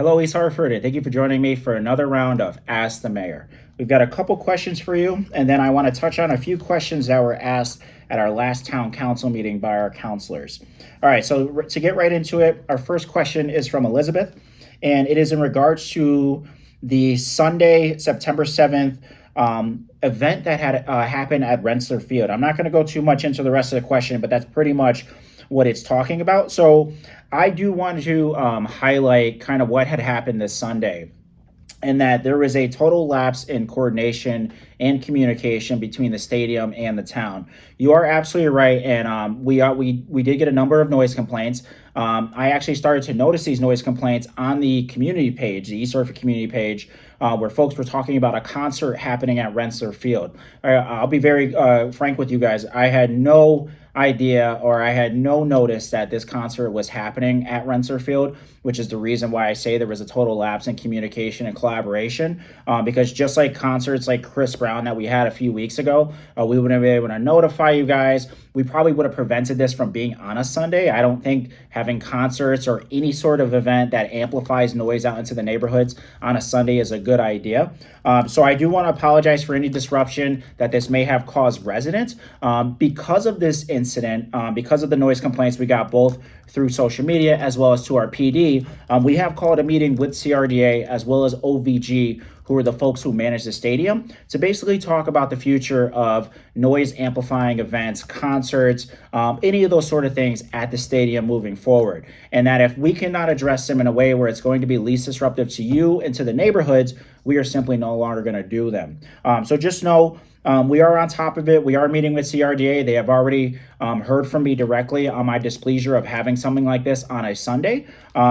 Hello, East Hartford, and thank you for joining me for another round of Ask the Mayor. We've got a couple questions for you, and then I want to touch on a few questions that were asked at our last town council meeting by our counselors. All right, so to get right into it, our first question is from Elizabeth, and it is in regards to the Sunday, September 7th event that had happened at Rensselaer Field. I'm not going to go too much into the rest of the question, but that's pretty much what it's talking about. So I do want to highlight kind of what had happened this Sunday, and that there was a total lapse in coordination and communication between the stadium and the town. You are absolutely right, and we did get a number of noise complaints. I actually started to notice these noise complaints on the community page, the East Hartford community page, where folks were talking about a concert happening at Rensselaer Field. I'll be very frank with you guys. I had no idea, or I had no notice that this concert was happening at Rensselaer Field, which is the reason why I say there was a total lapse in communication and collaboration. Because just like concerts like Chris Brown that we had a few weeks ago, we would have been able to notify you guys. We probably would have prevented this from being on a Sunday. I don't think having concerts or any sort of event that amplifies noise out into the neighborhoods on a Sunday is a good idea. So I do want to apologize for any disruption that this may have caused residents. Because of this incident, because of the noise complaints we got both through social media as well as to our PD, we have called a meeting with CRDA as well as OVG, who are the folks who manage the stadium, to basically talk about the future of noise amplifying events, concerts, any of those sort of things at the stadium moving forward. And that if we cannot address them in a way where it's going to be least disruptive to you and to the neighborhoods, we are simply no longer going to do them. So just know, we are on top of it. We are meeting with CRDA. They have already heard from me directly on my displeasure of having something like this on a Sunday.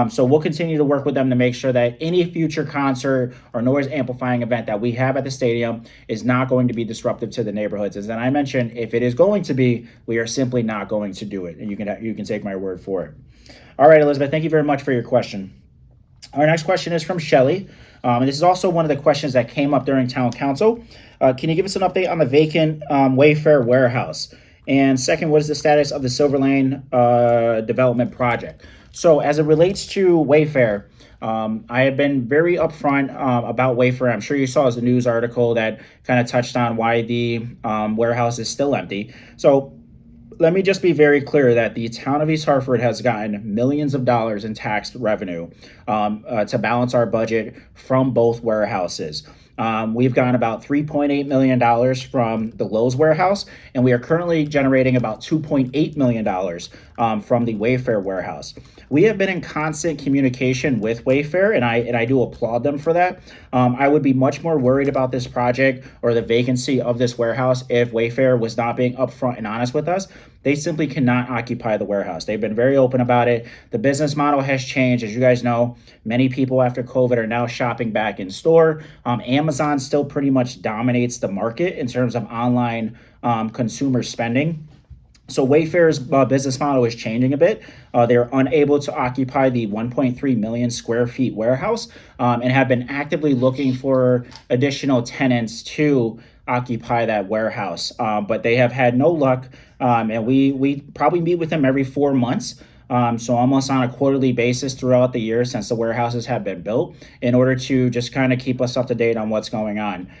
So we'll continue to work with them to make sure that any future concert or noise amplifying event that we have at the stadium is not going to be disruptive to the neighborhoods. As then I mentioned, if it is going to be, we are simply not going to do it. And you can take my word for it. All right, Elizabeth, thank you very much for your question. Our next question is from Shelley. And this is also one of the questions that came up during town council. Can you give us an update on the vacant Wayfair warehouse? And second, what is the status of the Silver Lane development project? So as it relates to Wayfair, I have been very upfront about Wayfair. I'm sure you saw the news article that kind of touched on why the warehouse is still empty. So let me just be very clear that the town of East Hartford has gotten millions of dollars in tax revenue to balance our budget from both warehouses. We've gotten about $3.8 million from the Lowe's warehouse, and we are currently generating about $2.8 million from the Wayfair warehouse. We have been in constant communication with Wayfair, and I do applaud them for that. I would be much more worried about this project or the vacancy of this warehouse if Wayfair was not being upfront and honest with us. They simply cannot occupy the warehouse. They've been very open about it. The business model has changed. As you guys know, many people after COVID are now shopping back in store. Amazon still pretty much dominates the market in terms of online consumer spending. So Wayfair's business model is changing a bit. They're unable to occupy the 1.3 million square feet warehouse and have been actively looking for additional tenants to occupy that warehouse. But they have had no luck. And we probably meet with them every 4 months. So almost on a quarterly basis throughout the year since the warehouses have been built, in order to just kind of keep us up to date on what's going on.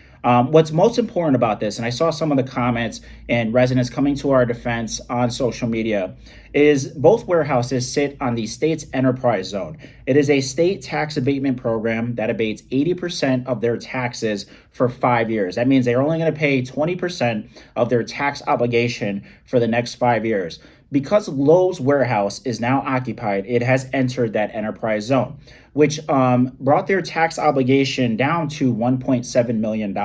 What's most important about this, and I saw some of the comments and residents coming to our defense on social media, is both warehouses sit on the state's enterprise zone. It is a state tax abatement program that abates 80% of their taxes for 5 years. That means they're only going to pay 20% of their tax obligation for the next 5 years. Because Lowe's warehouse is now occupied, it has entered that enterprise zone, which brought their tax obligation down to $1.7 million.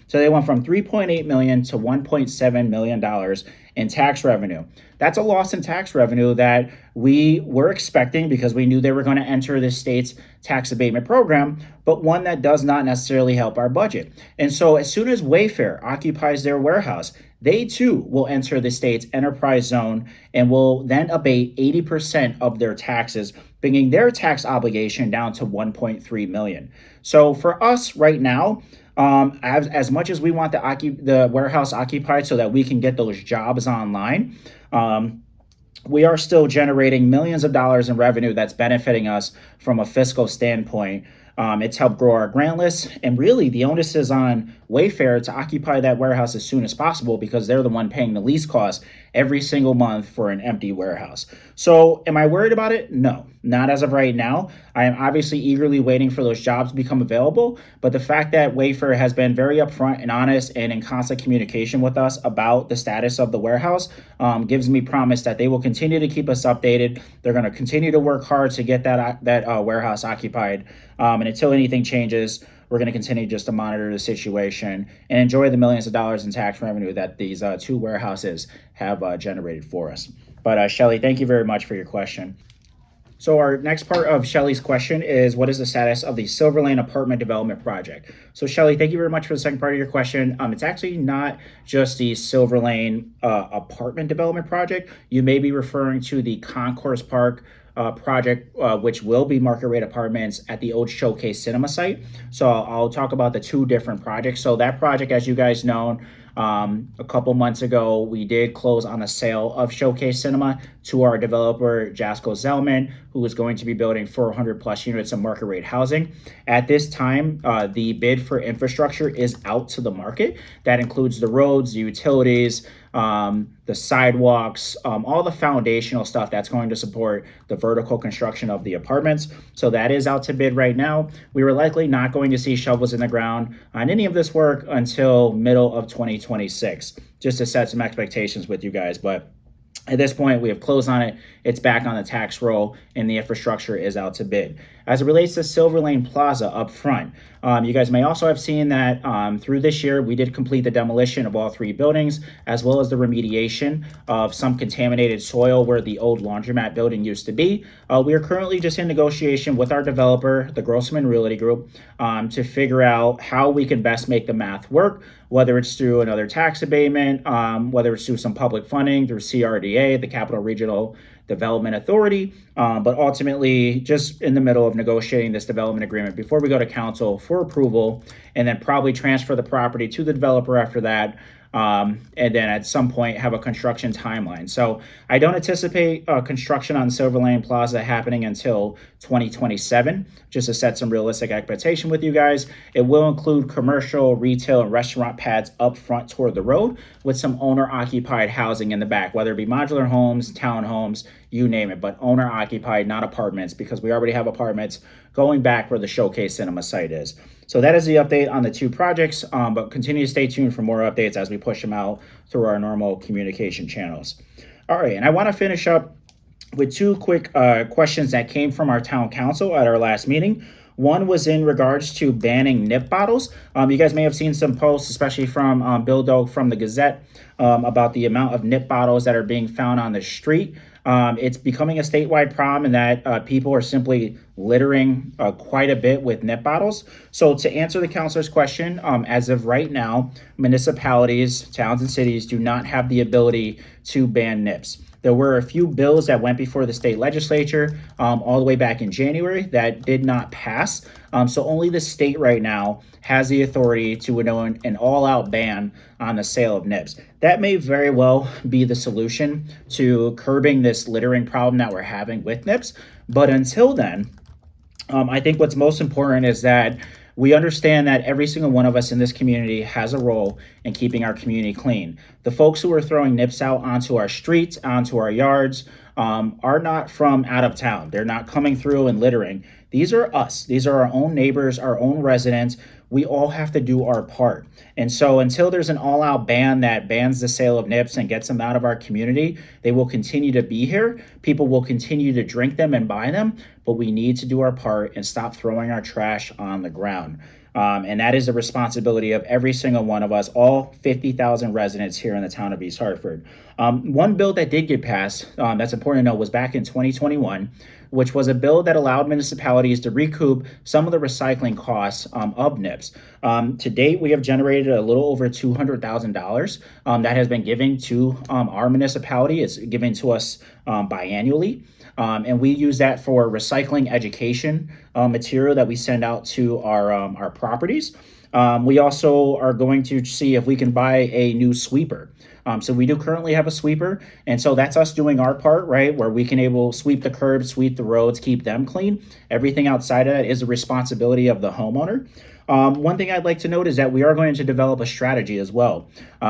So they went from $3.8 million to $1.7 million in tax revenue. That's a loss in tax revenue that we were expecting because we knew they were going to enter the state's tax abatement program, but one that does not necessarily help our budget. And so as soon as Wayfair occupies their warehouse, they too will enter the state's enterprise zone and will then abate 80% of their taxes, bringing their tax obligation down to $1.3 million. So for us right now, as much as we want the warehouse occupied so that we can get those jobs online, we are still generating millions of dollars in revenue that's benefiting us from a fiscal standpoint. It's helped grow our grant list, and really the onus is on Wayfair to occupy that warehouse as soon as possible because they're the one paying the lease cost every single month for an empty warehouse. So, am I worried about it? No, not as of right now. I am obviously eagerly waiting for those jobs to become available, but the fact that Wayfair has been very upfront and honest and in constant communication with us about the status of the warehouse gives me promise that they will continue to keep us updated. They're going to continue to work hard to get that warehouse occupied. And until anything changes, we're going to continue just to monitor the situation and enjoy the millions of dollars in tax revenue that these two warehouses have generated for us. But Shelly, thank you very much for your question. So our next part of Shelly's question is, what is the status of the Silver Lane apartment development project? So Shelly, thank you very much for the second part of your question. It's actually not just the Silver Lane apartment development project. You may be referring to the Concourse Park project, which will be market rate apartments at the old Showcase Cinema site. So I'll talk about the two different projects. So that project, as you guys know, a couple months ago, we did close on the sale of Showcase Cinema to our developer, Jasco Zellman, who is going to be building 400 plus units of market rate housing. At this time, the bid for infrastructure is out to the market. That includes the roads, the utilities, the sidewalks, all the foundational stuff that's going to support the vertical construction of the apartments. So that is out to bid right now. We were likely not going to see shovels in the ground on any of this work until middle of 2026, just to set some expectations with you guys. But at this point, we have closed on it. It's back on the tax roll, and the infrastructure is out to bid. As it relates to Silver Lane Plaza up front, you guys may also have seen that through this year, we did complete the demolition of all three buildings, as well as the remediation of some contaminated soil where the old laundromat building used to be. We are currently just in negotiation with our developer, the Grossman Realty Group, to figure out how we can best make the math work, whether it's through another tax abatement, whether it's through some public funding through CRDA, the Capital Regional Development Authority, but ultimately just in the middle of negotiating this development agreement before we go to council for approval, and then probably transfer the property to the developer after that, and then at some point have a construction timeline. So I don't anticipate construction on Silver Lane Plaza happening until 2027, just to set some realistic expectation with you guys. It will include commercial, retail, and restaurant pads up front toward the road with some owner-occupied housing in the back, whether it be modular homes, townhomes, you name it, but owner-occupied, not apartments, because we already have apartments going back where the Showcase Cinema site is. So that is the update on the two projects, but continue to stay tuned for more updates as we push them out through our normal communication channels. All right, and I want to finish up with two quick questions that came from our town council at our last meeting. One was in regards to banning nip bottles. You guys may have seen some posts, especially from Bill Doak from the Gazette, about the amount of nip bottles that are being found on the street. It's becoming a statewide problem in that people are simply littering quite a bit with nip bottles. So to answer the councilor's question, as of right now, municipalities, towns, and cities do not have the ability to ban nips. There were a few bills that went before the state legislature all the way back in January that did not pass. So only the state right now has the authority to announce an all-out ban on the sale of nips. That may very well be the solution to curbing this littering problem that we're having with nips. But until then, I think what's most important is that we understand that every single one of us in this community has a role in keeping our community clean. The folks who are throwing nips out onto our streets, onto our yards, are not from out of town. They're not coming through and littering. These are us. These are our own neighbors, our own residents. We all have to do our part. And so until there's an all-out ban that bans the sale of nips and gets them out of our community, they will continue to be here. People will continue to drink them and buy them, but we need to do our part and stop throwing our trash on the ground. And that is the responsibility of every single one of us, all 50,000 residents here in the town of East Hartford. One bill that did get passed, that's important to know, was back in 2021, which was a bill that allowed municipalities to recoup some of the recycling costs of NIPS. To date, we have generated a little over $200,000 that has been given to our municipality. It's given to us biannually. And we use that for recycling education material that we send out to our properties. We also are going to see if we can buy a new sweeper. So we do currently have a sweeper, and so that's us doing our part, right? Where we can able sweep the curbs, sweep the roads, keep them clean. Everything outside of that is the responsibility of the homeowner. One thing I'd like to note is that we are going to develop a strategy as well.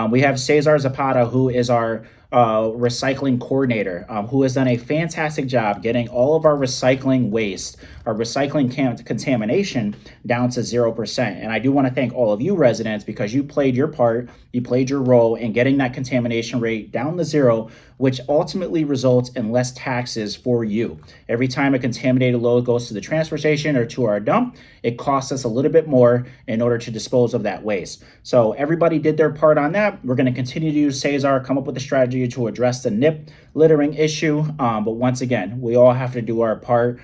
We have Cesar Zapata, who is our recycling coordinator, who has done a fantastic job getting all of our recycling waste, our recycling contamination down to 0%. And I do want to thank all of you residents because you played your part, you played your role in getting that contamination rate down to zero, which ultimately results in less taxes for you. Every time a contaminated load goes to the transfer station or to our dump, it costs us a little bit more in order to dispose of that waste. So everybody did their part on that. We're going to continue to use Cesar, come up with a strategy to address the NIP littering issue. But once again, we all have to do our part.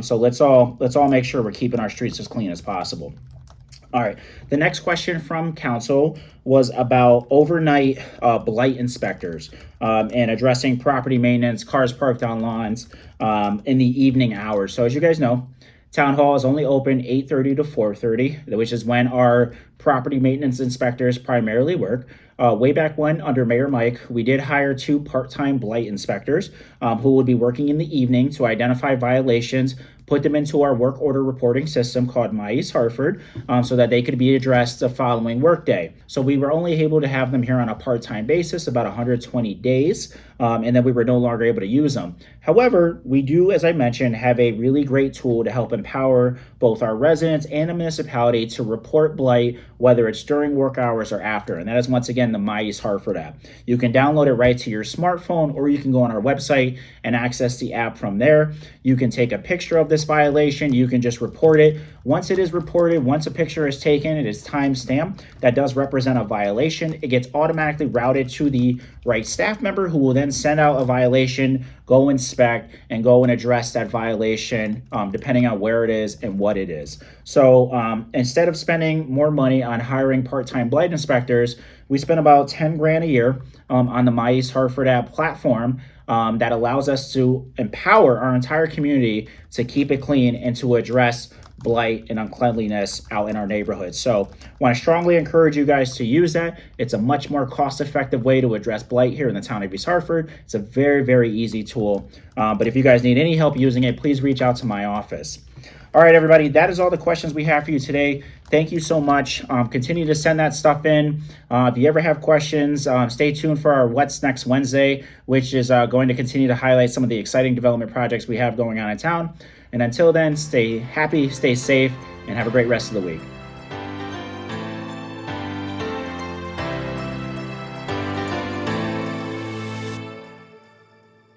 So let's all make sure we're keeping our streets as clean as possible. All right. The next question from council was about overnight blight inspectors and addressing property maintenance, cars parked on lawns in the evening hours. So as you guys know, Town Hall is only open 8:30 to 4:30, which is when our property maintenance inspectors primarily work. Way back when, under Mayor Mike, we did hire 2 part-time blight inspectors who would be working in the evening to identify violations, put them into our work order reporting system called My East Hartford so that they could be addressed the following workday. So we were only able to have them here on a part-time basis, about 120 days, and then we were no longer able to use them. However, we do, as I mentioned, have a really great tool to help empower both our residents and the municipality to report blight, whether it's during work hours or after. And that is, once again, the My East Hartford app. You can download it right to your smartphone, or you can go on our website and access the app from there. You can take a picture of this violation. You can just report it. Once it is reported, once a picture is taken, it is time stamped. That does represent a violation. It gets automatically routed to the right staff member who will then send out a violation, go inspect, and go and address that violation depending on where it is and what it is. So instead of spending more money on hiring part-time blight inspectors, we spend about 10 grand a year on the My East Hartford app platform that allows us to empower our entire community to keep it clean and to address blight and uncleanliness out in our neighborhoods. So I want to strongly encourage you guys to use that. It's a much more cost-effective way to address blight here in the town of East Hartford. It's a very, very easy tool. But if you guys need any help using it, please reach out to my office. All right, everybody, that is all the questions we have for you today. Thank you so much. Continue to send that stuff in. If you ever have questions, stay tuned for our What's Next Wednesday, which is going to continue to highlight some of the exciting development projects we have going on in town. And until then, stay happy, stay safe, and have a great rest of the week.